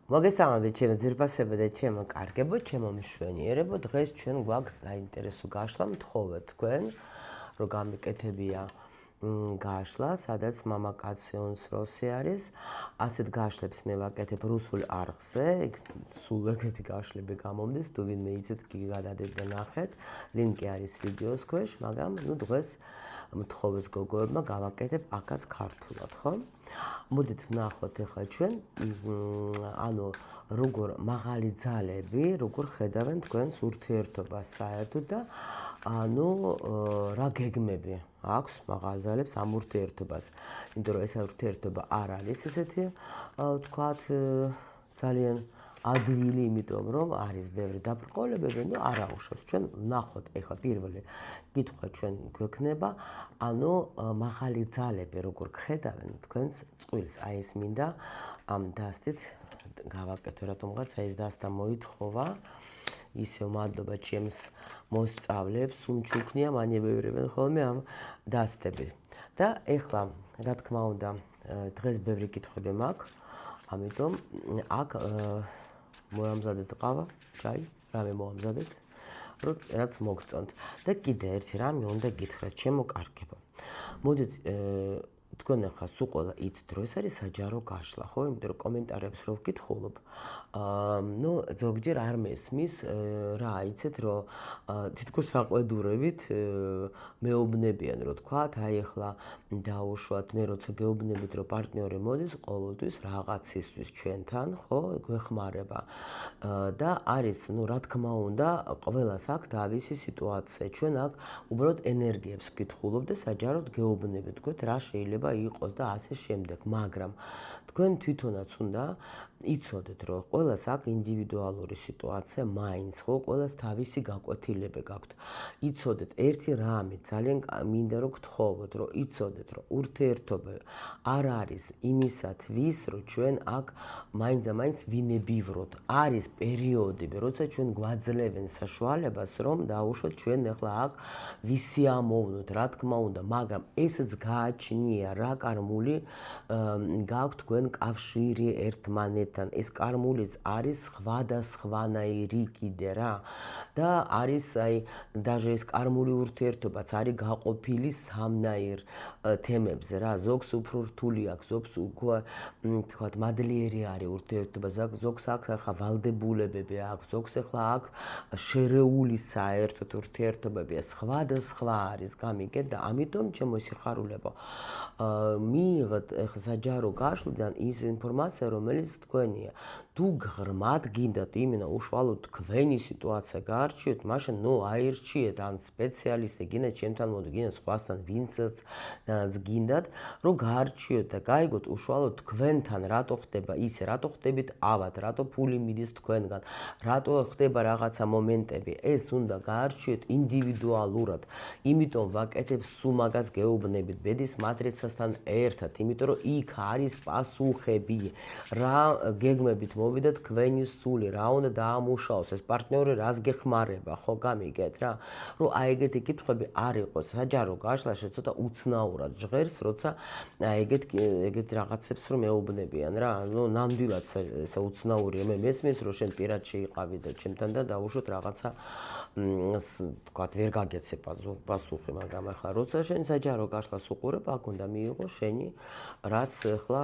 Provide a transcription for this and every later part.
მოგესალმებით ჩემო ძირფასებო და ჩემო კარგებო, ჩემო მშვენიერებო. დღეს ჩვენ გვაქვს საინტერესო გაშლა, მთხოვეთ თქვენ, რომ გამიკეთებია გაშლა, სადაც მამაკაცი უნცროსი არის. ასეთ გაშლებს მე ვაკეთებ რუსულ არხზე, სულ ეგეთი გაშლები გამომდის, თუ ვინმე იცით კი გადადეთ და ნახეთ. ლინკი არის ვიდეოს ქვეშ, მაგრამ დღეს მთხოვეს გოგოებმა გავაკეთებ აქაც ქართულად, ხო? მოდით ვნახოთ ახლა ჩვენ, ანუ როგორ მაღალი ძალები, როგორ ხედავენ თქვენს ურთიერთობას საერთოდ და ანუ რა გეგმები აქვს მაღალ ძალებს ამ ურთიერთობას. იმიტომ რომ ეს ურთიერთობა არ არის ესეთი, ვთქვათ, ძალიან ადვილი, იმიტომ რომ არის ბევრი დაბრკოლებები, ნუ არ აუშვებს. ჩვენ ვნახოთ ახლა პირველი კითხვა ჩვენ გვექნება, ანუ მაღალი ძალები როგორ ხედავენ თქვენს წყვილს. აი ეს მინდა ამ დასტით გავაკეთო, რატომღაც აი ეს დასტა მოითხოვა. ისევ მადლობა ჩემს მოსწავლეებს, უმჩუქნია მანიებებირებენ ხოლმე ამ დასტები. და ახლა, რა თქმა უნდა, დღეს ბევრი კითხვები მაქვს, ამიტომ აქ მოამზადეთ ყავა, ჩაი, რამე მოამზადეთ, რაც მოგწონთ. და კიდე ერთი რამე უნდა გითხრათ, ჩემო კარგებო. მოდით თქვენ ახლა სულ ყველა იცით, რომ ეს არის საჯარო გაშლა, ხო? იმიტომ რომ კომენტარებს რო ვკითხულობ, ნუ ზოგჯერ არ მესმის, რა იცით, რომ თითქოს საყვედურებით მეუბნებიან, რომ თქვათ, აი ახლა დაუშვათ, მე როცა გეუბნებით, რომ პარტნიორი მოდის ყოველთვის რაღაცისთვის ჩვენთან, ხო? გვეხმარება და არის, ნუ რა თქმა უნდა, ყველას აქვს თავისი სიტუაცია. ჩვენ აქ უბრალოდ ენერგიებს ვკითხულობ და საჯაროდ გეუბნებით, თქვით, რა შეიძლება იყოს და ასე შემდეგ, მაგრამ თქვენ თვითონაც უნდა იცოდეთ, რომ ყველას აქვს ინდივიდუალური სიტუაცია მაინც, ხო, ყველას თავისი გაკვეთილება გაქვთ. იცოდეთ, ერთი რამე ძალიან მინდა რომ გთხოვოთ, რომ იცოდეთ, რომ ურთიერთობა არ არის იმისათვის, რომ ჩვენ აქ მაინც ვინებივროთ. არის პერიოდები, როცა ჩვენ გვაძლევენ საშუალებას, რომ დაუშვოთ ჩვენ ახლა აქ ვისიამოვნოთ, რა თქმა უნდა, მაგრამ ესეც გააჩნია რა კარმული გაქვთ თქვენ კავშირი ერთმანეთთან. ეს კარმულიც არის სხვადასხვანაირი კიდე რა. და არის აი даже ეს კარმული ურთიერთობაც არის გაყოფილი სამნაირ თემებზე რა. ზოგს უფრო რთული აქვს, ზოგს უკვე თქვათ მადლიერი არის ურთიერთობა, ზოგს აქვს ახლა ვალდებულებები აქვს, ზოგს ახლა აქვს შერეული საერთოდ ურთიერთობებია, სხვადასხვა არის, გამიგეთ და ამიტომ ჩემო სიხარულებო, მიიღეთ ახლა საჯარო გაშლიდან ის ინფორმაცია, რომელიც თქვენია. თუ ღრმად გინდათ იმენა უშუალოდ თქვენი სიტუაცია გაარჩიოთ, მაშინ ნუ აირჩიეთ ან სპეციალისტი, გინდათ ჩემთან მოდი, გინდათ სხვასთან ვინცაც გინდათ, რომ გაარჩიოთ და გაიგოთ უშუალოდ თქვენთან რატო ხდება ისე, რატო ხდებით ავად, რატო ფული მიდის თქვენგან, რატო ხდება რაღაცა მომენტები. ეს უნდა გაარჩიოთ ინდივიდუალურად. იმიტომ ვაკეთებ სულ მაგას გეუბნებით ბედის მატრიცასთან ერთად, იმიტომ რომ იქ არის პასუხები, რა გეგმებით მოვიდა თქვენი სული, რა უნდა დაამუშავოს, ეს პარტნიორი რას გეხმარება, ხო გამიგეთ რა, რომ აი ეგეთი კითხვები არ იყოს საჯარო გაშლაში ცოტა უცნაურად ჟღერს, როცა აი ეგეთ რაღაცებს რომ მეუბნებიან რა, ნუ ნამდვილად ესა უცნაურია, მე მესმის რომ შენ პირადში იყავი და ჩემთან და დაუშვოთ რაღაცა თქვათ ვერ გაგეცე პასუხი, მაგრამ ახლა როცა შენ საჯარო გაშლას უყურებ, აქ უნდა მიიღო შენი რაც ახლა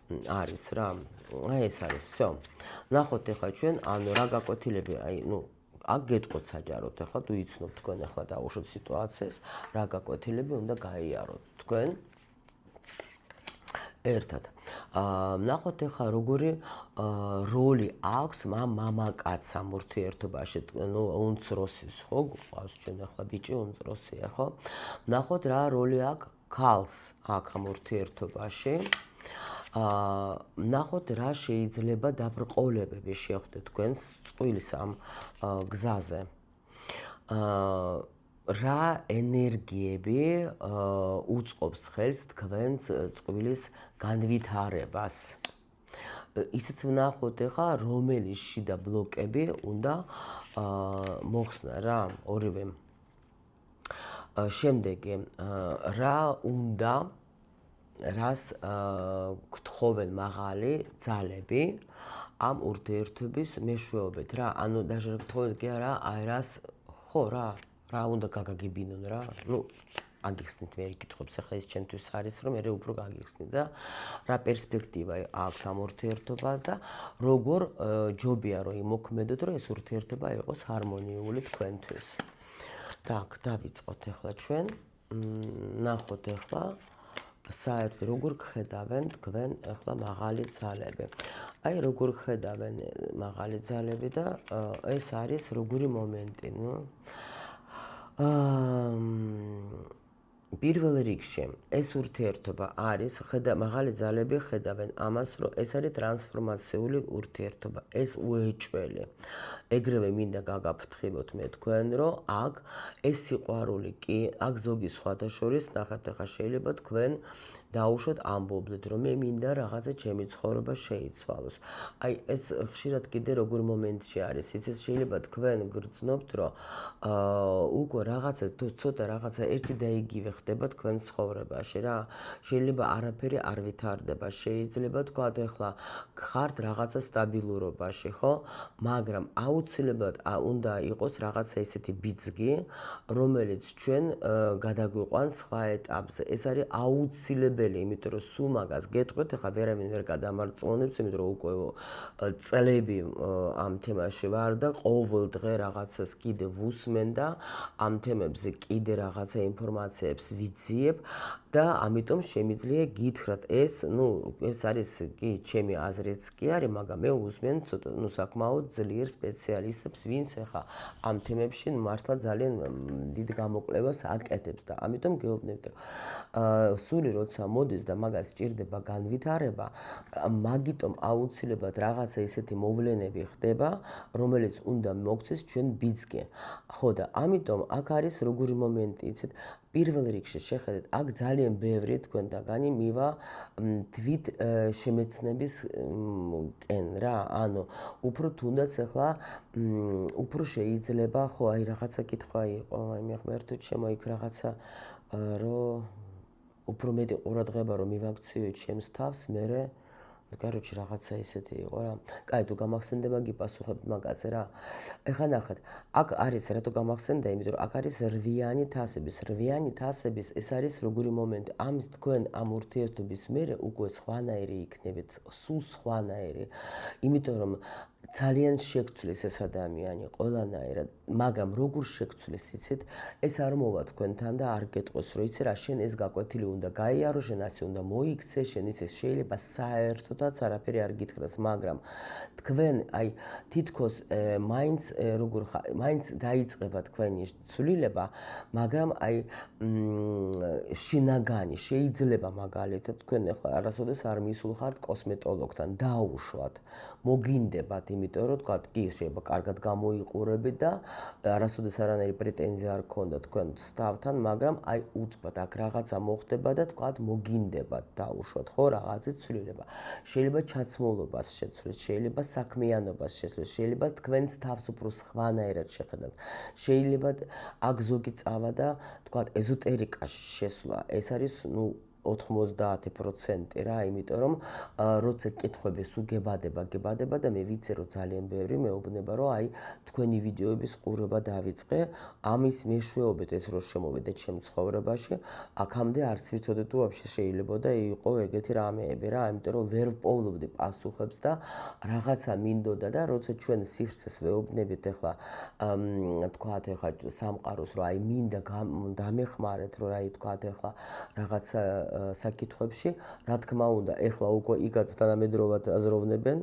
არის რა, აი ეს არის, всё. ნახოთ ახლა ჩვენ, ანუ რა გაკვეთილები, აი, ნუ აქ გეტყოთ საჯაროდ, ახლა თუ იცნობთ თქვენ ახლა დაუშვოთ სიტუაციას, რა გაკვეთილები უნდა გაიაროთ თქვენ ერთად. ნახოთ ახლა როგორი როლი აქვს მამაკაცს ამ ურთიერთობაში, ნუ უნცროსის, ხო, გვყავს ჩვენ ახლა ბიჭი უნცროსია, ხო? ნახოთ რა როლი აქვს ქალს აქ ამ ურთიერთობაში. ნახოთ რა შეიძლება დაბრკოლებები შეხვდეთ თქვენს წყვილს ამ გზაზე. რა ენერგიები უწყობს ხელს თქვენს წყვილის განვითარებას. ისიც ვნახოთ ახლა რომელი შიდა ბლოკები უნდა მოხსნა რა, ორივე. შემდეგი რა უნდა რას გთხოვენ მაღალი ძალები ამ ურთიერთობის მეშვეობით რა. ანუ даже გთხოვენ კი არა, აი რას ხო რა უნდა გაგაგიბინონ რა. ნუ აგიხსნით მე იკითხებს ახლა ეს ჩემთვის არის რომ მე უფრო გაგიხსნით და რა პერსპექტივა აქვს ამ ურთიერთობას და როგორ ჯობია რომ იმოქმედოთ რომ ეს ურთიერთობა იყოს ჰარმონიული თქვენთვის. так, დავიწყოთ ახლა ჩვენ. ნახოთ ახლა საერთოდ როგორ ხედავენ თქვენ ახლა მაღალი ძალები. აი როგორ ხედავენ მაღალი ძალები და ეს არის როგორი მომენტი, ნუ პირველ რიგში ეს ურთიერთობა არის მაღალი ძალები ხედავენ ამას რომ ეს არის ტრანსფორმაციული ურთიერთობა, ეს უეჭველი. ეგრევე მინდა გაგაფრთხილოთ მე თქვენ რომ აქ ეს სიყვარული კი აქ ზოგი სხვათა შორის ნახეთ ახლა შეიძლება თქვენ დაუშვათ ამბობდეთ რომ მე მინდა რაღაცა ჩემი ცხოვრება შეიცვალოს. აი ეს ხშირად კიდე როგორ მომენტში არის, იცით შეიძლება თქვენ გრძნობთ რომ უკვე რაღაცა ცოტა რაღაცა ერთი და იგივე ხდება თქვენ ცხოვრებაში რა. შეიძლება არაფერი არ ვითარდება, შეიძლება თქვათ ახლა ხართ რაღაცა სტაბილურობაში, ხო? მაგრამ აუცილებლად უნდა იყოს რაღაცა ესეთი ბიძგი, რომელიც ჩვენ გადაგვიყვანს სხვა ეტაპზე. ეს არის აუცილებელი, იმიტომ რომ სულ მაგას გეტყვით, ახლა ვერავინ ვერ გადამარწმუნებს, იმიტომ რომ უკვე წლები ამ თემაში ვარ და ყოველ დღე რაღაცას კიდე ვუსმენ და ამ თემებზე კიდე რაღაცა ინფორმაციებს ვიძიებ და ამიტომ შემიძლია გითხრათ ეს, ეს არის კი ჩემი აზრიც კი არის, მაგრამ მე ვუსმენ ცოტა, საკმაოდ ძლიერ სპეციალისტებს, ვინც ახლა ამ თემებში მართლა ძალიან დიდ გამოკვლევას აკეთებს და ამიტომ გეუბნებით, რომ სული როცა მოდის და მაგას სჭირდება განვითარება, მაგიტომ აუცილებლად რაღაცა ისეთი მოვლენები ხდება, რომელიც უნდა მოგცეს ჩვენ ბიძგი. ხო და ამიტომ აქ არის როგორი მომენტი, იცით? პირველ რიგში შეხედეთ, აქ ძალიან ბევრი თქვენთაგანი მივა თვით შემეცნებისკენ რა. ანუ უფრო თუნდაც ახლა უფრო შეიძლება, ხო, აი რაღაცა კითხვა იყო, აი მე ღმერთო ჩემო იქ რაღაცა რომ უფრო მეტი ყურადღება რომ მივაქციო ჩემს თავს, მერე короче, რაღაცა ისეთი იყო რა. კაი, თუ გამახსენდება გიპასუხებ მაგაზე რა. ეხლა ნახეთ, აქ არის რატო გამახსენდა, იმიტომ რომ აქ არის რვიანი თასების, ეს არის როგორი მომენტი. ამის თქვენ ამ ურთიერთობის მერე უკვე სხვანაირი იქნებით, სულ სხვანაირი. იმიტომ რომ ძალიან შეგვცვლის ეს ადამიანი ყველანაირად, მაგრამ როგორ შეგვცვლის, იცით? ეს არ მოვა თქვენთან და არ გეტყოს, რომ იცი რა, შენ ეს გაკვეთილი უნდა გაიარო, შენ ასე უნდა მოიქცე, შენ იცი შეიძლება საერთოდაც არაფერი არ გითხრას, მაგრამ თქვენ აი თითქოს მაინც დაიწყება თქვენი ცვლილება, მაგრამ აი შინაგანი შეიძლება მაგალითად თქვენ ახლა არასოდეს არ მისულხართ კოსმეტოლოგთან, დაუშვათ, მოგინდებათ, იმიტომ რომ თქვა კი შეიძლება კარგად გამოიყურებით და არასოდეს არანაირი პრეტენზია არ გქონდა თქვენ თავთან, მაგრამ აი უცბად აქ რაღაცა მოხდება და თქვა მოგინდებათ დაუშვათ, ხო, რაღაცის ცვლილება. შეიძლება ჩაცმულობას შეცვლით, შეიძლება საქმიანობას შეცვლით, შეიძლება თქვენს თავს უფრო სხვანაირად შეხედათ. შეიძლება აქ ზოგი წავა და თქვა ეზოტერიკაში შესვლა. ეს არის 90% რა, იმიტომ რომ როცა კითხვები სულ გებადება და მე ვიცი რომ ძალიან ბევრი მეუბნება რომ აი თქვენი ვიდეოების ყურება დავიწყე, ამის მეშვეობით ეს რო შემოვიდა ჩემ ცხოვრებაში, აქამდე არც ვიცოდი თუ ვაფშე შეიძლება და იყო ეგეთი რამეები რა, იმიტომ რომ ვერ ვპოვლობდი პასუხებს და რაღაცა მინდოდა და როცა ჩვენ სივრცეს ვეუბნებით ახლა თქვათ ახლა სამყაროს რომ აი მინდა დამეხმარეთ რომ აი თქვათ ახლა რაღაცა საკითხებში, რა თქმა უნდა, ეხლა უკვე იგაც თანამედროვად აზროვნებენ,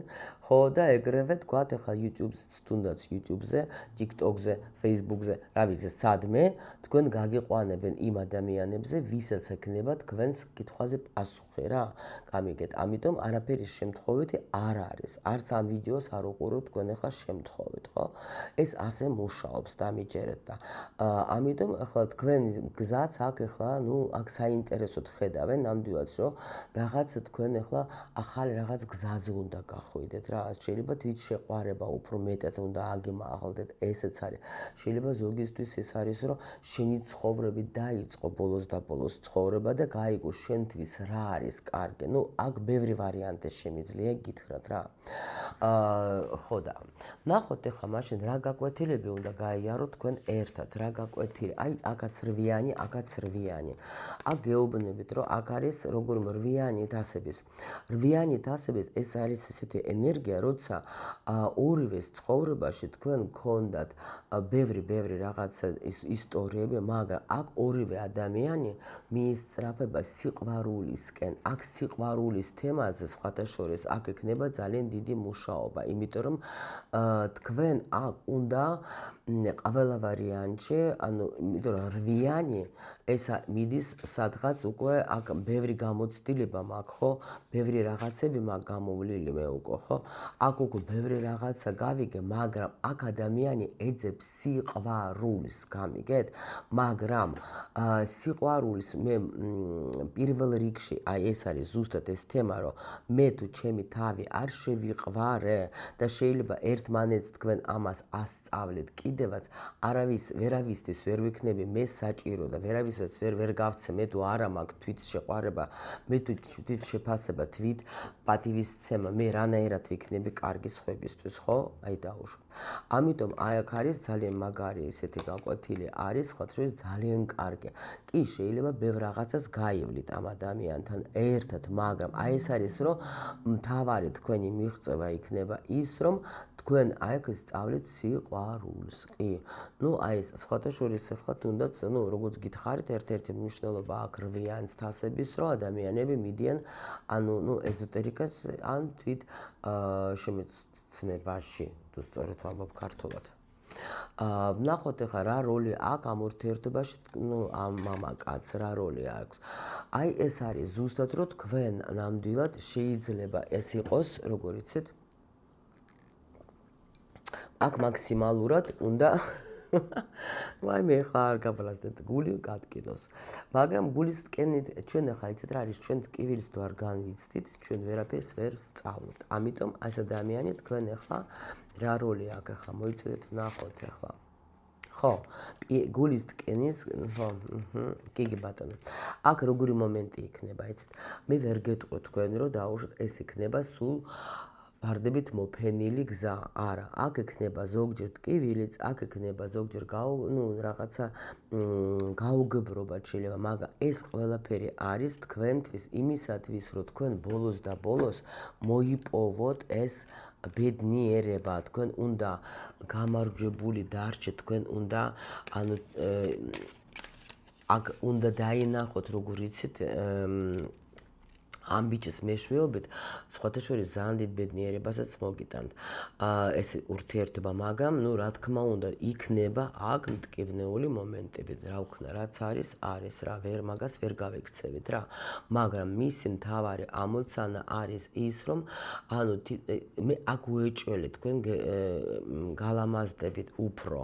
ხო და ეგრევე თქვათ ახლა YouTube-ზე, თუნდაც YouTube-ზე, TikTok-ზე, Facebook-ზე, რა ვიცი, სადმე თქვენ გაგიყვანებენ იმ ადამიანებზე, ვისაც ექნება თქვენს კითხვაზე პასუხი რა. გამიგეთ, ამიტომ არაფერი შემთხვევითი არ არის. არც ამ ვიდეოს არ უყურებთ თქვენ ახლა შემთხვევით, ხო? ეს ასე მუშაობს, დამიჯერეთ და ამიტომ ახლა თქვენი გზაც აქ ახლა, აქ საინტერესოდ ხედავთ. ხედავენ ნამდვილად, რომ რაღაც თქვენ ახლა ახალი რაღაც გზაზე უნდა გახვიდეთ რა. შეიძლება თვით შეყვარება უფრო მეტად უნდა აგიმაღლდეთ, ესეც არის. შეიძლება ზოგისთვის ეს არის, რომ შენი ცხოვრები დაიწყო ბოლოს და ბოლოს ცხოვრება და გაიგო შენთვის რა არის კარგი. ნუ აქ ბევრი ვარიანტი შემიძლია გითხრათ რა. ხო და ნახოთ ახლა მაშინ რა გაკვეთილები უნდა გაიაროთ თქვენ ერთად, რა გაკვეთილი. აი აქაც რვიანი, აქაც რვიანი. აქ გეუბნებით, რომ აქ არის როგორ რვიანი თასების. რვიანი თასების ეს არის ესეთი ენერგია, როცა ორივეს ცხოვრებაში თქვენ გქონდათ ბევრი რაღაცა ისტორიები, მაგრამ აქ ორივე ადამიანი მიისწრაფება სიყვარულისკენ. აქ სიყვარულის თემაზე სხვათა შორის აქ ექნება ძალიან დიდი მუშაობა, იმიტომ რომ თქვენ აქ უნდა ყველა ვარიანტში, ანუ იმიტომ რომ რვიანი ესა მიდის სადღაც უკვე აქ ბევრი გამოცდილება მაქვს, ხო? ბევრი რაღაცები მაქვს გამოვლილი მე უკვე, ხო? აქ უკვე ბევრი რაღაცა გავიგე, მაგრამ აქ ადამიანი ეძებს სიყვარულს, გამიგეთ? მაგრამ სიყვარულს მე პირველ რიგში, აი ეს არის ზუსტად ეს თემა, რომ მე თუ ჩემი თავი არ შევიყვარე და შეიძლება ერთმანეთს თქვენ ამას ასწავლეთ, კიდევაც ვერავისთვის ვერ ვიქნები მე საჭირო და ვერავისაც ვერ გავცე მე თუ არა მაქვს თვით შეყვარება, მე თუ თვით შეფასება, თვით პატივისცემა, მე რანაირად ვიქნები კარგი სხვებისთვის, ხო? აი დაუშვათ. ამიტომ აი აქ არის ძალიან მაგარი ესეთი გაკვეთილი არის, სხვა შორის ძალიან კარგი. კი, შეიძლება ბევრ რაღაცას გაივლით ამ ადამიანთან ერთად, მაგრამ აი ეს არის, რომ მთავარი თქვენი მიღწევა იქნება ის, რომ თქვენ აი აქ სწავლეთ სიყვარულს, კი. ნუ აი ეს სხვათა შორის ახლა თუნდაც, ნუ როგორც გითხარით, ერთ-ერთი მნიშვნელობა აქ რვიანს თასების, რომ ადამიანები მიდიან, ანუ ნუ ეზოტერიკას ან თვით შემეცნებაში, თუ სწორედ ვამბობ ქართულად. ვნახოთ ახლა რა როლი აქვს ამ ურთიერთობაში, ნუ ამ მამაკაცს რა როლი აქვს. აი ეს არის ზუსტად, რომ თქვენ ნამდვილად შეიძლება ეს იყოს, როგორ იცით, აქ მაქსიმალურად უნდა ვაიმე ხა არ გაბალანსდეთ, გული გადკიდოს. მაგრამ გულის ტკენით ჩვენ ახლა იცით რა არის, ჩვენ ტკივილს თუ არ განვიცდით, ჩვენ ვერაფერს ვერ ვსწავლობთ. ამიტომ ეს ადამიანი თქვენ ახლა რა როლი აქვს ახლა მოიცადეთ, ვნახოთ ახლა. ხო, გულის ტკენის, ხო, კი ბატონო. აქ როგორი მომენტი იქნება, იცით? მე ვერ გეტყვი თქვენ, რომ დაუშვათ ეს იქნება სულ ვარდებით მოფენილი გზა, არა, აქ ექნება ზოგჯერ ტკივილიც, აქ ექნება ზოგჯერ რაღაცა გაუგებრობა შეიძლება, მაგრამ ეს ყველაფერი არის თქვენთვის იმისათვის, რომ თქვენ ბოლოს და ბოლოს მოიპოვოთ ეს ბედნიერება, თქვენ უნდა გამარჯვებული დარჩეთ, თქვენ უნდა ანუ აქ უნდა დაინახოთ, როგორ იცით, ამ ბიჭის მეშვეობით სხვათა შორის ძალიან დიდ ბედნიერებასაც მოგიტანთ ეს ურთიერთობა, მაგრამ ნუ რა თქმა უნდა იქნება აქ მტკივნეული მომენტები, რა ვქნა, რაც არის რა, მაგას ვერ გავიქცევით რა, მაგრამ მისი მთავარი ამოცანა არის ის, რომ ანუ მე აქ უეჭველე თქვენ გალამაზდებით უფრო,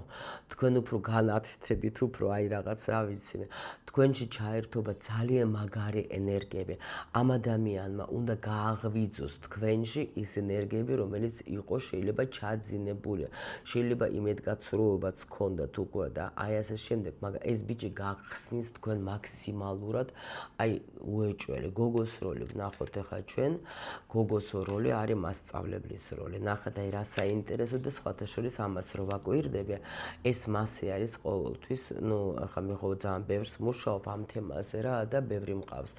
თქვენ უფრო განათდებით უფრო, აი რაღაც რა ვიცი, თქვენში ჩაერთობა ძალიან მაგარი ენერგიები. ამ ადამიანმა უნდა გააღვიძოს თქვენში ის ენერგიები, რომელიც იყო შეიძლება ჩაძინებული, შეიძლება იმედგაცრუებაც ჰქონდათ უკვე და აი ასე შემდეგ, მაგრამ ეს ბიჭი გახსნის თქვენ მაქსიმალურად, აი უეჭველი. გოგოს როლი ვნახოთ ახლა ჩვენ, გოგოს როლი არის მასწავლებლის როლი. ნახეთ აი რა საინტერესო და სხვათა შორის ამას რო ვაკვირდები, ეს მასე არის ყოველთვის, ნუ ახლა მე ხო ძალიან ბევრს მუშაობ ამ თემაზე რა და ბევრი მყავს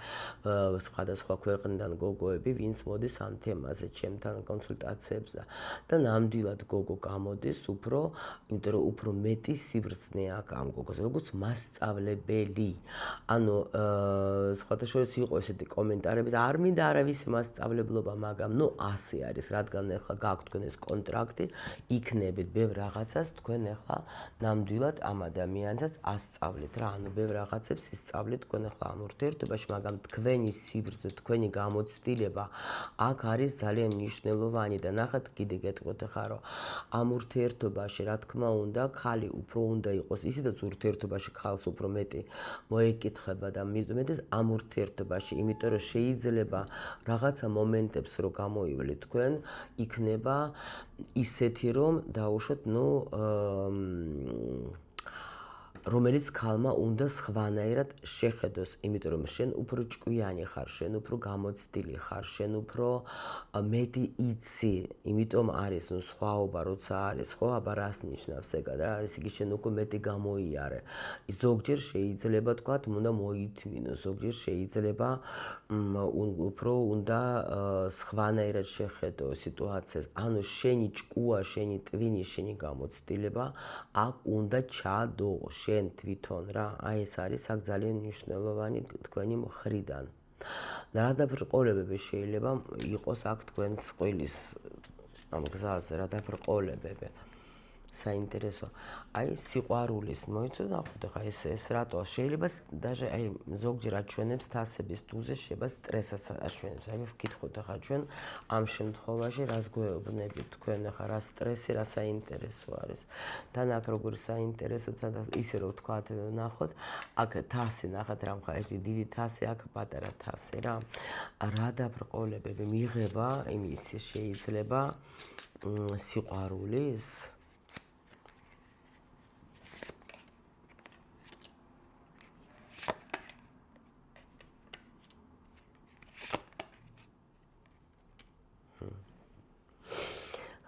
სხვადასხვა ქვეყნიდან გოგოები, ვინც მოდის ამ თემაზე ჩემთან კონსულტაციებზე და ნამდვილად გოგო გამოდის უფრო, იმიტომ რომ უფრო მეტი სიბრძნე აქვს ამ გოგოს, როგორც მასწავლებელი. ანუ სხვათა შორის იყო ესეთი კომენტარები, არ მინდა არავისი მასწავლებლობა, მაგრამ ნუ ასე არის, რადგან ახლა გაქვთ თქვენ ეს კონტრაქტი, იქნებით ბევრ რაღაცას თქვენ ახლა ნამდვილად ამ ადამიანსაც ასწავლეთ რა, ანუ ბევრ რაღაცებს ისწავლეთ თქვენ ახლა ამ ურთიერთობაში, მაგრამ თქვენი სიბრძნე, თქვენ თქვენი გამოცდილება აქ არის ძალიან მნიშვნელოვანი და ნახეთ კიდე გეტყვით ახლა რომ ამ ურთიერთობაში რა თქმა უნდა ხალი უფრო უნდა იყოს ისედაც ურთიერთობაში ხალს უფრო მეტი მოეკითხება და მეტად ამ ურთიერთობაში იმიტომ რომ შეიძლება რაღაცა მომენტებს რო გამოივლით თქვენ იქნება ისეთი რომ დაუშვათ რომელიც ხალმა უნდა სხვანაირად შეხედოს, იმიტომ რომ შენ უფრო ჭკვიანი ხარ, შენ უფრო გამოცდილი ხარ, შენ უფრო მეტი იცი, იმიტომ არის სხვაობა, როცა არის სხვაობა რას ნიშნავს ეგად რა არის იგი შენ უკვე მეტი გამოიარე. ზოგჯერ შეიძლება თქვათ, უნდა მოითმინო, ზოგჯერ შეიძლება უფრო უნდა სხვანაირად შეხედო სიტუაციას. ანუ შენი ჭკუა, შენი ტვინი, შენი გამოცდილება აქ უნდა ჩადო. შენ თვითონ რა, აი ეს არის აქ ძალიან მნიშვნელოვანი თქვენი მხრიდან. რა დაბრკოლებები შეიძლება იყოს აქ თქვენს ყვილის ამ გზაზე, რა დაბრკოლებები. საინტერესო. აი სიყვარულის მოიცოთ ნახოთ ახლა ეს რატო შეიძლება даже აი ზოგჯერ აჩვენებს თასების დუზე შეიძლება სტრესსაც აჩვენებს. აი ვკითხოთ ახლა ჩვენ ამ შემთხვევაში რას გვეუბნებით თქვენ ახლა რა სტრესი რა საინტერესო არის. თან აქ როგორი საინტერესო ისე რომ ვთქვათ ნახოთ აქ თასი ნახეთ რა მხა ერთი დიდი თასი აქ პატარა თასი რა. რა დაბრკოლებები მიიღება იმის შეიძლება სიყვარულის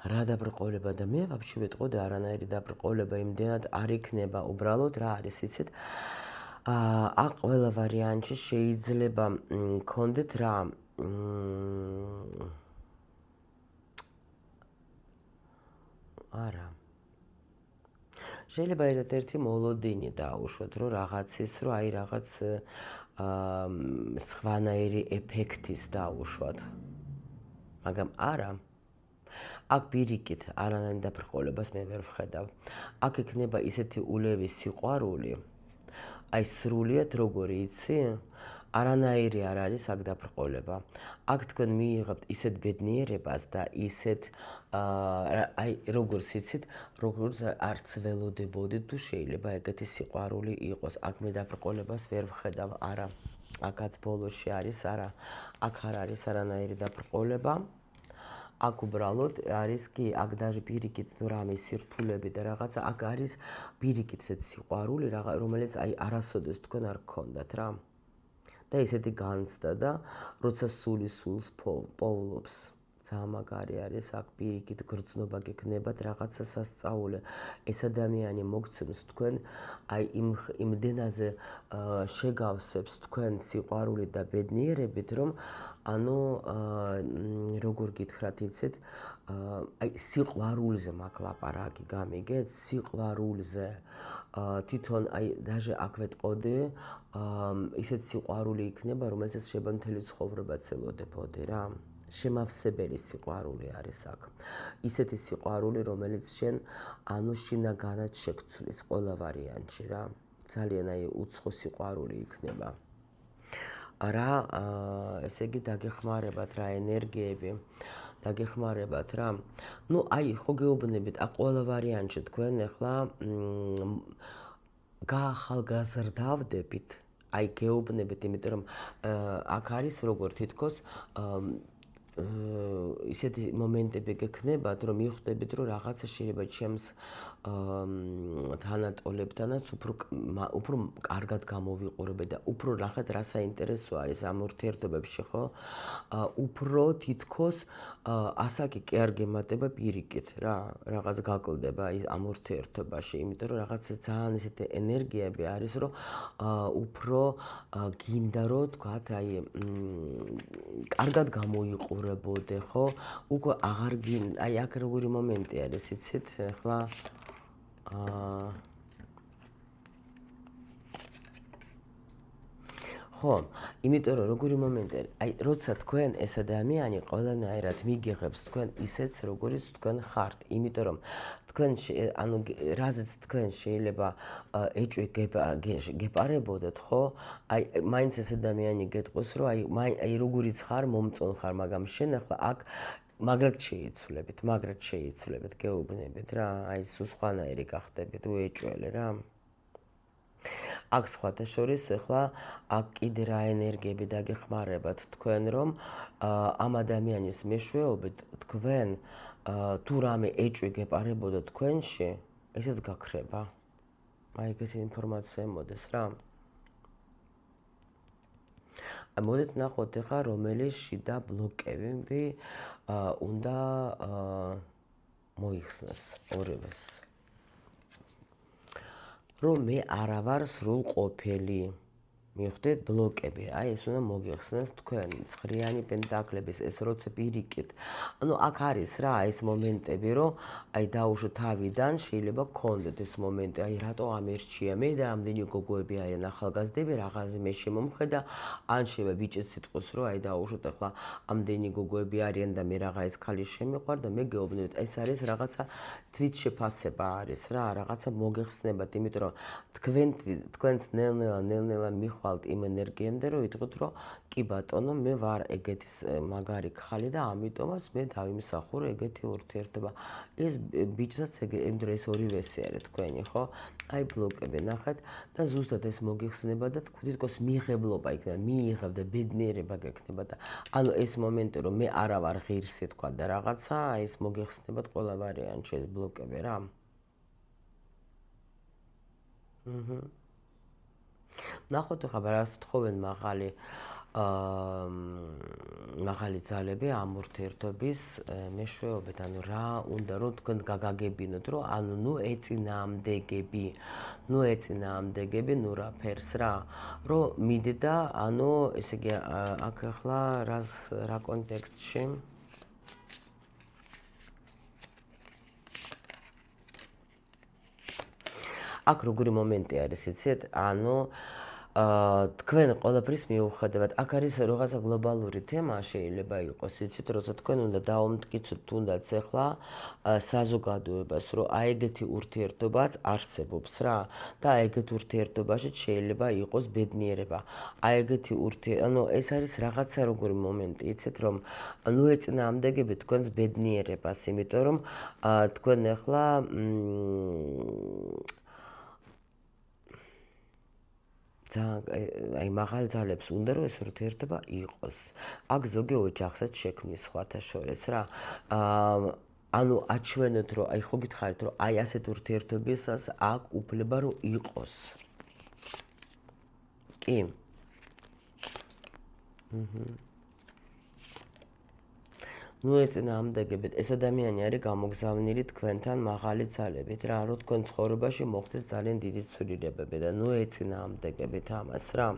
რა დაბრკოლება და მე ვაფშე ვეტყოდი არანაირი დაბრკოლება იმდენად არ იქნება უბრალოდ რა არის იცით აქ ყველა ვარიანტში შეიძლება გქონდეთ რა არა შეიძლება ერთ-ერთი მოლოდინი დაუშვოთ რომ რაღაცის რომ აი რაღაც სხვანაირი ეფექტის დაუშვათ მაგრამ არა აქ პირიქით არანაირ დაბრკოლებას მე ვერ ვხედავ. აქ იქნება ისეთი ულევი სიყვარული, აი სრულიად როგორი იცი, არანაირი არ არის აქ დაბრკოლება. აქ თქვენ მიიღებთ ისეთ ბედნიერებას და ისეთ აი როგორც იცით, როგორც არც ველოდებოდით თუ შეიძლება ეგეთი სიყვარული იყოს. აქ მე დაბრკოლებას ვერ ვხედავ, არა. აქაც ბოლოში არის, არა. აქ არ არის არანაირი დაბრკოლება. აქ უბრალოდ არის კი აქ даже პირიქით რამე სირთულები და რაღაცა აქ არის პირიქით ესეთ სიყვარული რომელიც აი არასოდეს თქვენ არ გქონდათ რა და ესეთი განცდა და როცა სული სულს პოულობს ძალიან მაგარი არის აქ პირიქით გრძნობა გექნებათ რაღაცა სასწაული ეს ადამიანი მოგცემს თქვენ აი იმდენაზე შეგავსებს თქვენ სიყვარული და ბედნიერებით რომ ანუ როგორ გითხრათ იცით აი სიყვარულზე მაგ ლაპარაკი გამიგეთ სიყვარულზე თვითონ აი даже აქ ვეტყოდი ისეთ სიყვარული იქნება რომელსაც შეიძლება მთელი ცხოვრებაც ელოდებოდი რა შემავსებელი სიყვარული არის აქ ისეთი სიყვარული რომელიც შენ ანუ შინაგანად შეგცვლის ყველა ვარიანტში რა ძალიან აი უცხო სიყვარული იქნება რა ესე იგი დაგეხმარებათ რა ენერგიები დაგეხმარებათ რა ნუ აი ხო გეუბნებით აქ ყველა ვარიანტში თქვენ ახლა გაახალგაზრდავდებით აი გეუბნებით იმიტომ რომ აქ არის როგორ თითქოს ისეთი მომენტები გექნებათ რომ მიხვდებით რომ რაღაცა შეიძლება ჩემს თანატოლებთანაც უფრო კარგად გამოვიყურებე და უფრო ნახეთ რა საინტერესო არის ამ ურთიერთობებში ხო უფრო თითქოს ასაკი კი არ გემატება პირიქით რა რაღაც გაკლდება ამ ურთიერთობაში იმიტომ რომ რაღაცა ძალიან ისეთი ენერგიები არის რომ უფრო გინდა რომ თქვათ აი კარგად გამოიყურებოდე ხო უკვე აღარ აი აქ როგორი მომენტი არის იცით ახლა ხო, იმიტომ რომ როგორი მომენტი, აი როცა თქვენ ეს ადამიანი ყველანაირად მიგიღებს თქვენ ისეც როგორიც თქვენ ხართ, იმიტომ რომ თქვენ ანუ რაზეც თქვენ შეიძლება ეჭვი გეპარებოდოთ, ხო? აი მაინც ეს ადამიანი გეტყვის რომ აი როგორიც ხარ, მომწონ ხარ, მაგრამ შენ ახლა აქ მაგრად შეიცვლებით, გეუბნებით რა, აი სულ სხვანაირი გახდებით, უეჭველი რა. აქ სხვათა შორის ახლა აქ კიდე რა ენერგიები დაგეხმარებათ თქვენ რომ ამ ადამიანის მეშვეობით თქვენ თუ რამე ეჭვი გეპარებოდოთ თქვენში, ესეც გაქრება. აი ეგეთი ინფორმაცია მოდის რა. მოდით ნახოთ ახლა რომელი შიდა ბლოკები უნდა მოიხსნას ორივეს. რომ მე არა ვარ სრულყოფილი. მივხვდით ბლოკები, აი ეს უნდა მოგიხსნას თქვენ ცხრიანი პენტაკლების ეს როცა პირიქით. ანუ აქ არის რა ეს მომენტები, რომ აი დაუშვო თავიდან შეიძლება გქონდეთ ეს მომენტი, აი რატო ამერჩია მე და ამდენი გოგოები არიან ახალგაზრდები, რაღაცა მე შემომხედა, ან შეიძლება ბიჭიც იტყვის, რომ აი დაუშვოთ ახლა ამდენი გოგოები არიან და მე რაღა ეს ხალი შემიყვარ და მე გეუბნებით, ეს არის რაღაცა თვითშეფასება არის რა, რაღაცა მოგეხსნებათ, იმიტომ რომ თქვენც ნელ-ნელა მიხვალთ იმ ენერგიამდე, რომ იტყვით, რომ კი ბატონო, მე ვარ ეგეთი მაგარი ხალი და ამიტომაც მე დავიმსახურე ეგეთი ურთიერთობა. ეს ბიჭსაც იმიტომ ეს ორივესი არის თქვენი, ხო? აი ბლოკები ნახეთ და ზუსტად ეს მოგიხსნება და თითქოს მიღებლობა იქნება, მიიღებ და ბედნიერება გექნება და ანუ ეს მომენტი, რომ მე არა ვარ ღირსი თქვა და რაღაცა, აი ეს მოგიხსნებათ ყველა ვარიანტში ეს ბლოკები რა. ნახოთ ახლა რას თხოვენ მაღალი ძალები ამ ურთიერთობის მეშვეობით, ანუ რა უნდა რომ თქვენ გაგაგებინოთ, რომ ანუ ნუ ეწინააღმდეგები, ნუ რა ფერს რა, რომ მიდდა, ანუ ესე იგი აქ ახლა რა კონტექსტში აქ როგორი მომენტი არის, იცით? ანუ თქვენ ყველაფრის მიუხედავად, აქ არის რაღაცა გლობალური თემა შეიძლება იყოს, იცით, როცა თქვენ უნდა დაუმტკიცოთ თუნდაც ახლა საზოგადოებას, რომ აი ეგეთი ურთიერთობაც არსებობს რა და აი ეგეთ ურთიერთობაში შეიძლება იყოს ბედნიერება. აი ეგეთი ანუ ეს არის რაღაცა როგორი მომენტი, იცით, რომ ნუ ეწინააღმდეგებით თქვენს ბედნიერებას, იმიტომ რომ თქვენ ახლა აი მაღალ ძალებს უნდა რომ ეს ურთიერთობა იყოს. აქ ზოგი ოჯახსაც შექმნის სხვათა შორის რა. ანუ აჩვენოთ რომ აი ხო გითხარით რომ აი ასეთ ურთიერთობისას აქ უფლება რომ იყოს. კი. ნუ ეწინააღმდეგებით, ეს ადამიანი არის გამოგზავნილი თქვენთან მაღალი ძალებით რა, რომ თქვენ ცხოვრებაში მოხდეს ძალიან დიდი ცვლილებები და ნუ ეწინააღმდეგებით ამას რა.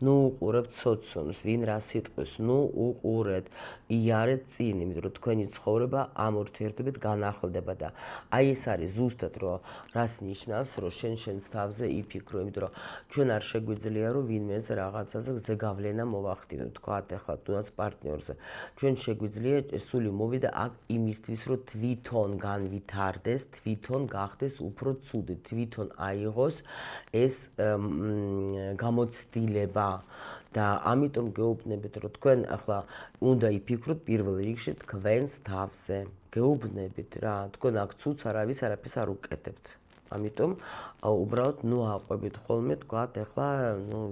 ნუ უყურებთ სოციუმს, ვინ რას იტყვის, ნუ უყურეთ, იარეთ წინ, იმიტომ რომ თქვენი ცხოვრება ამ ურთიერთობით განახლდება და აი ეს არის ზუსტად რომ რას ნიშნავს, რომ შენს თავზე იფიქრო, იმიტომ რომ ჩვენ არ შეგვიძლია რომ ვინმეზე რაღაცაზე ზეგავლენა მოვახდინოთ, თქვათ ახლა თუნდაც პარტნიორზე. ჩვენ შეგვიძლია სული მოვიდა აქ იმისთვის, რომ თვითონ განვითარდეს, თვითონ გახდეს უფრო ცუდი, თვითონ აიღოს ეს გამოცდილება და ამიტომ გეუბნებით, რომ თქვენ ახლა უნდა იფიქროთ პირველ რიგში თქვენს თავზე. გეუბნებით რა, თქვენ აქ ცუც არაფერს არ უკეთებთ. ამიტომ უბრალოდ ნუ აყვებით ხოლმე თქვათ ახლა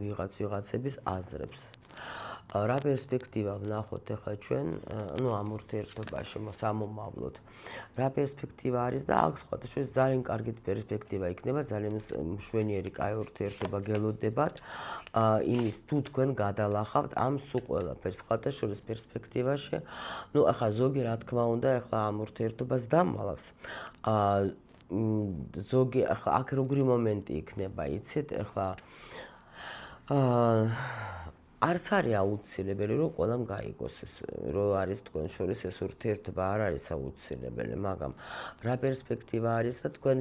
ვიღაცების აზრებს. რა პერსპექტივა ვნახოთ ახლა ჩვენ, ну ამ ურთიერთობაში სამომავლოდ. რა პერსპექტივა არის და აქ სხვათა შორის ძალიან კარგი პერსპექტივა იქნება, ძალიან მშვენიერი კაი ურთიერთობა გელოდებათ. იმის თუ თქვენ გადალახავთ ამ სულ ყველაფერს სხვათა შორის პერსპექტივაში. ну ახლა ზოგი რა თქმა უნდა ახლა ამ ურთიერთობას დამალავს. ზოგი ახლა აქ როგორი მომენტი იქნება, იცით, ახლა არც არის აუცილებელი, რომ ყველამ გაიგოს ეს, რომ არის თქვენ შორის ეს ურთიერთობა არ არის აუცილებელი, მაგრამ რა პერსპექტივა არის და თქვენ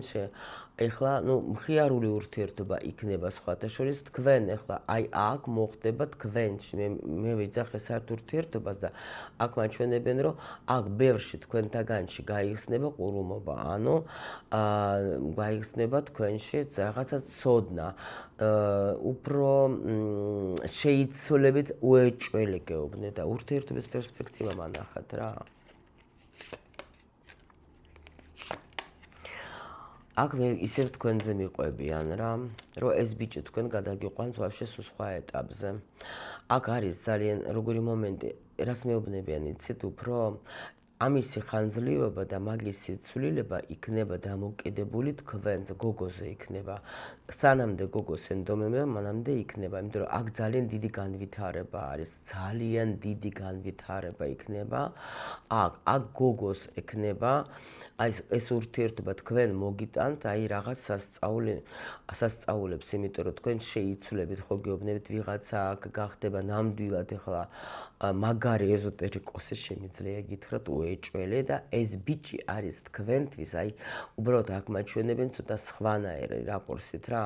ეხლა, მხიარული ურთიერთობა იქნება სხვათა შორის, თქვენ ეხლა აი აქ მოხდება თქვენში, მე ვიძახე საერთო ურთიერთობას და აქ მაჩვენებენ, რომ აქ ბევრში თქვენთაგანში გაიხსნება ყურუმობა, ანუ გაიხსნება თქვენში რაღაცა ცოდნა, უფრო შეიცვლებით უეჭველი გეუბნეთ და ურთიერთობის პერსპექტივა მანახეთ რა. აქ მე ისევ თქვენზე მიყვებიან რა, რომ ეს ბიჭი თქვენ გადაგიყვანს ვაფშე სულ სხვა ეტაპზე. აქ არის ძალიან როგორი მომენტი, რას მეუბნებიან იცით, უფრო ამისი ხანძლივობა და მაგისი ცვლილება იქნება დამოკიდებული თქვენზე, გოგოზე იქნება. სანამდე გოგოს ენდომება, მანამდე იქნება, იმიტომ რომ აქ ძალიან დიდი განვითარება არის, ძალიან დიდი განვითარება იქნება. აქ გოგოს ექნება, აი ეს ურთიერთობა თქვენ მოგიტანთ, აი რაღაც სასწაულებს, იმიტომ რომ თქვენ შეიცვლებით, ხო გეუბნებით ვიღაცა აქ გახდება ნამდვილად ეხლა მაგარი ეზოტერიკოსი შემიძლია გითხრათ უეჭველი და ეს ბიჭი არის თქვენთვის, აი უბრალოდ აქ მაჩვენებენ ცოტა სხვანაირი რაკურსით რა,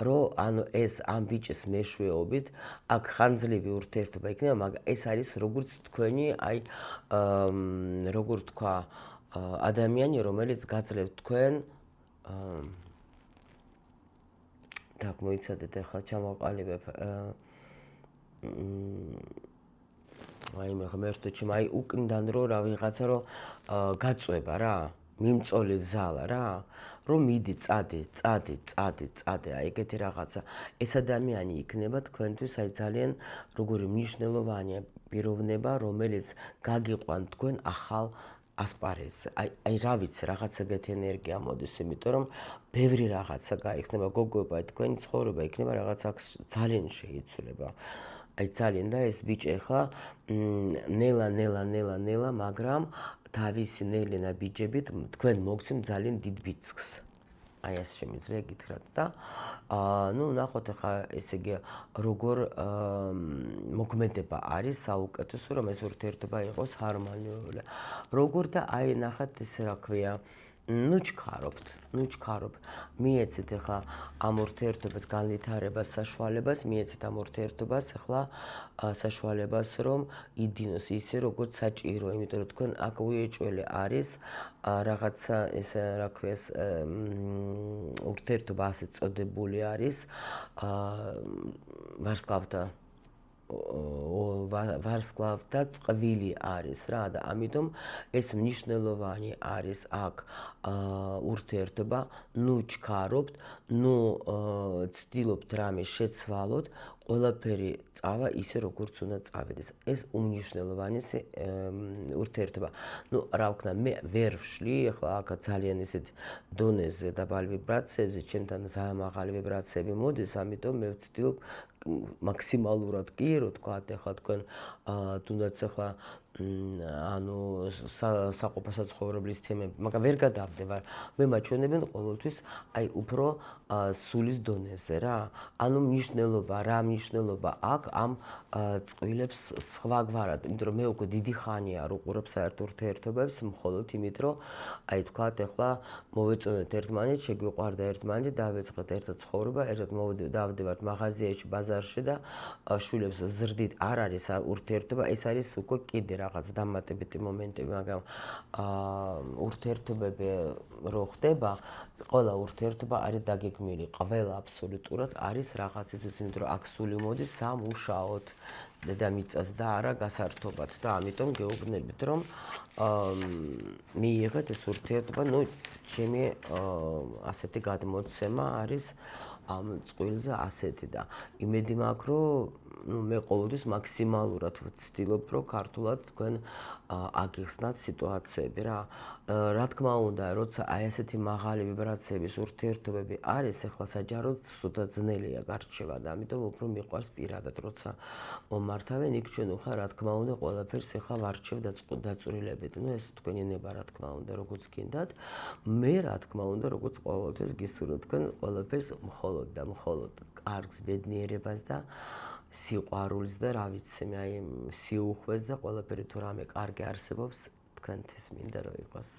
რომ ანუ ეს ამ ბიჭის მეშვეობით აქ ხანძლივი ურთიერთობა იქნება, მაგრამ ეს არის როგორც თქვენი, აი როგორ თქვა, ადამიანი, რომელიც გაძლევთ თქვენ так, მოიცადეთ ახლა ჩამოყალიბებ აი მე ღმერთო, აი უკნიდან რომ რა ვიღაცა რომ გაწვება რა, მიმწოლი ზალა რა, რომ მიდი წადი, აი ეგეთი რაღაცა. ეს ადამიანი იქნება თქვენთვის აი ძალიან როგორი მნიშვნელოვანია პიროვნება, რომელიც გაგიყვან თქვენ ახალ ასპარეზზე. აი რა ვიცი, რაღაცა ეგეთი ენერგია მოდის, იმიტომ რომ ბევრი რაღაცა გაიხსნება, გოგოება, თქვენი ცხოვრება იქნება რაღაცა ძალიან შეიცვლება. აი ძალიან და ეს ბიჭი ახლა ნელა, მაგრამ თავისი ნელა ბიჭებით თქვენ მოგცემ ძალიან დიდ ბიძგს. აი ეს შემიძლია გითხრათ და ნახოთ ახლა ესე იგი როგორ მოქმედება არის საუკეთესო, რომ ეს ურთიერთობა იყოს ჰარმონიული. როგორ და აი ნახეთ ესე რა ქვია, ჩქარობთ, მიეცეთ ახლა ამ ურთიერთობას განვითარებას საშუალებას, მიეცეთ ამ ურთიერთობას ახლა საშუალებას, რომ იდინოს ისე, როგორც საჭირო, იმიტომ რომ თქვენ აქ უეჭველი არის რაღაცა ესე რა ქვია, ურთიერთობა ასე წოდებული არის, ვარსკვლავთა წყვილი არის რა და ამიტომ ეს მნიშვნელოვანი არის აქ ურთიერთობა, ჩქარობთ, ცდილობთ რამე შეცვალოთ, ყველაფერი წავა ისე როგორც უნდა წავიდეს. ეს უმნიშვნელოვანესი ურთიერთობა. რა ვქნა, მე ვერ ვშლი, ახლა აქ ძალიან ისეთ დონეზე დაბალ ვიბრაციებზე, ჩემთან ძალიან მაღალი ვიბრაციები მოდის, ამიტომ მე ვცდილობ მაქსიმალურად კი, რო თქვათ, ახლა თქვენ თუნდაც ახლა ანუ საყოფასაცხოვრებლის თემები, მაგრამ ვერ გადავდივარ. მე მაჩვენებენ ყოველთვის აი უფრო სულის დონეზე რა. ანუ რა მნიშვნელობა აქვს ამ წყვილებს სხვაგვარად, იმიტომ რომ მე უკვე დიდი ხანია არ უყურებ საერთო ურთიერთობებს, მხოლოდ იმით, რომ აი თქვათ, ახლა მოვეწონეთ ერთმანეთს, შეგვიყვარდა ერთმანეთი, დავეწყეთ ერთად ცხოვრება, ერთად დავდივართ მაღაზიაში, ბაზარში და შვილებს ზრდით, არ არის ურთიერთობა, ეს არის უკვე კიდე რაღაც დამატებითი მომენტები, მაგრამ ურთიერთობები რო ხდება, ყველა ურთიერთობა არის დაგეგმილი, ყველა აბსოლუტურად არის რაღაცისთვის, იმიტომ რომ აქ სული მოდის სამუშაოდ დედამიწას და არა გასართობად და ამიტომ გეუბნებით, რომ მიიღეთ ეს ურთიერთობა, ჩემი ასეთი გადმოცემა არის ამ წყვილზე ასეთი და იმედი მაქვს, რომ მე ყოველთვის მაქსიმალურად ვცდილობ, რომ ქართულად თქვენ აგიხსნათ სიტუაციები რა. რა თქმა უნდა, როცა აი ასეთი მაღალი ვიბრაციების ურთიერთობები არის, ახლა საჯაროდ ცუდად ძნელია გარჩევა და ამიტომ უფრო მიყვარს პირადად, როცა მომართავენ, იქ ჩვენ ხარ, რა თქმა უნდა, ყველაფერს ახლა ვარჩევ დაწვრილებით. ეს თქვენი ნება, რა თქმა უნდა, როგორც გინდათ. მე, რა თქმა უნდა, როგორც ყოველთვის გისურვებთ თქვენ ყველაფერს მხოლოდ და მხოლოდ კარგს, ბედნიერებას და სიყვარულს და რა ვიცი მე აი სიუხვეს და ყველაფერი თუ რამე კარგი არსებობს თქვენთვის მინდა რომ იყოს.